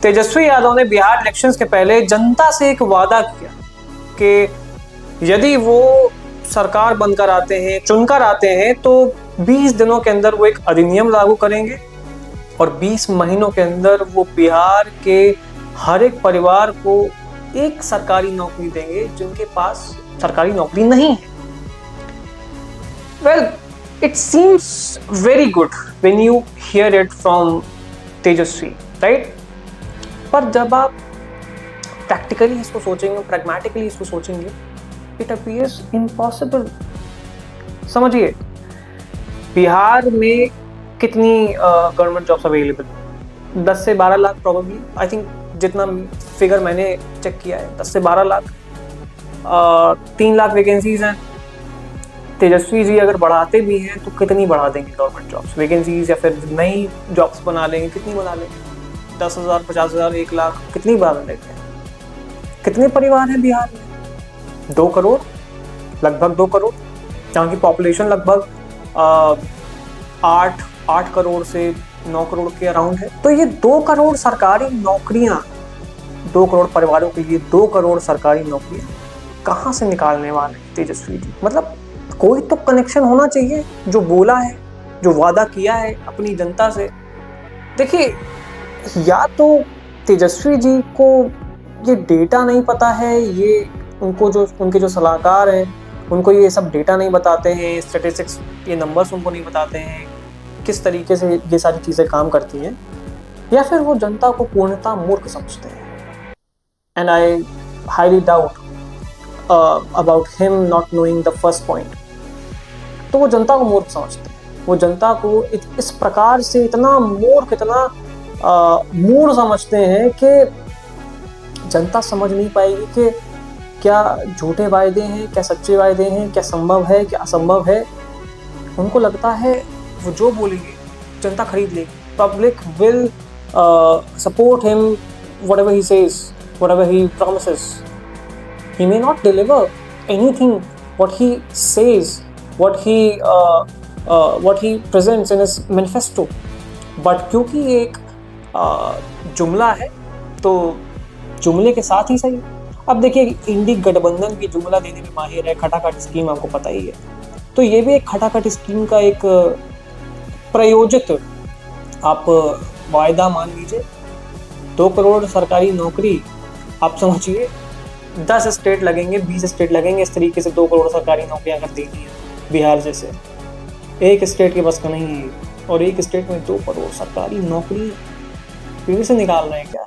तेजस्वी यादव ने बिहार इलेक्शंस के पहले जनता से एक वादा किया कि यदि वो सरकार बनकर आते हैं, चुनकर आते हैं, तो 20 दिनों के अंदर वो एक अधिनियम लागू करेंगे और 20 महीनों के अंदर वो बिहार के हर एक परिवार को एक सरकारी नौकरी देंगे जिनके पास सरकारी नौकरी नहीं है। Well, it seems very good when you here it from Tejashwi, right? पर जब आप प्रैक्टिकली इसको सोचेंगे, प्रैग्मेटिकली इसको सोचेंगे, इट अपीयर्स इम्पॉसिबल। समझिए, बिहार में कितनी गवर्नमेंट जॉब्स अवेलेबल? 10 से 12 लाख प्रोबेबली, आई थिंक, जितना फिगर मैंने चेक किया है, 10 से 12 लाख। 3 लाख वैकेंसीज हैं। तेजस्वी जी अगर बढ़ाते भी हैं तो कितनी बढ़ा देंगे गवर्नमेंट जॉब्स, वैकेंसीज, या फिर नई जॉब्स बना लेंगे? कितनी बना लेंगे? 10,000, 50,000, 1 लाख, कितनी बढ़ा लेंगे? कितने परिवार हैं बिहार में? 2 करोड़, लगभग 2 करोड़, जहाँ की पॉपुलेशन लगभग 8 करोड़ से 9 करोड़ के अराउंड है। तो ये 2 करोड़ सरकारी नौकरियां, 2 करोड़ परिवारों के लिए 2 करोड़ सरकारी नौकरियां कहाँ से निकालने वाले हैं तेजस्वी जी? मतलब कोई तो कनेक्शन होना चाहिए। जो बोला है, जो वादा किया है अपनी जनता से। देखिए, या तो तेजस्वी जी को ये डेटा नहीं पता है, ये उनके जो सलाहकार हैं उनको ये सब डेटा नहीं बताते हैं, स्टैटिस्टिक्स, ये नंबर्स उनको नहीं बताते हैं किस तरीके से ये सारी चीज़ें काम करती हैं, या फिर वो जनता को पूर्णतः मूर्ख समझते हैं। And I highly doubt about him not knowing the first point. तो वो जनता को मूर्ख समझते हैं, वो जनता को इस प्रकार से इतना मूर्ख, इतना मूढ़ समझते हैं कि जनता समझ नहीं पाएगी कि क्या झूठे वायदे हैं, क्या सच्चे वायदे हैं, क्या संभव है, क्या असंभव है। उनको लगता है वो जो बोलेंगे जनता खरीद लेगी। Public will support him, whatever he says, whatever he promises. He may not deliver anything what he says, what he presents in his manifesto, but क्योंकि ये एक जुमला है तो जुमले के साथ ही सही। अब देखिए, इंडी गठबंधन भी जुमला देने में माहिर है, खटाखट स्कीम आपको पता ही है। तो ये भी एक खटाखट स्कीम का एक प्रयोजित आप वायदा मान लीजिए। 2 करोड़ सरकारी नौकरी, आप समझिए 10 स्टेट लगेंगे, 20 स्टेट लगेंगे इस तरीके से 2 करोड़ सरकारी नौकरियां अगर देनी है बिहार जैसे। एक स्टेट के बस का नहीं है, और एक स्टेट में 2 करोड़ सरकारी नौकरी फिर से निकाल रहे हैं क्या?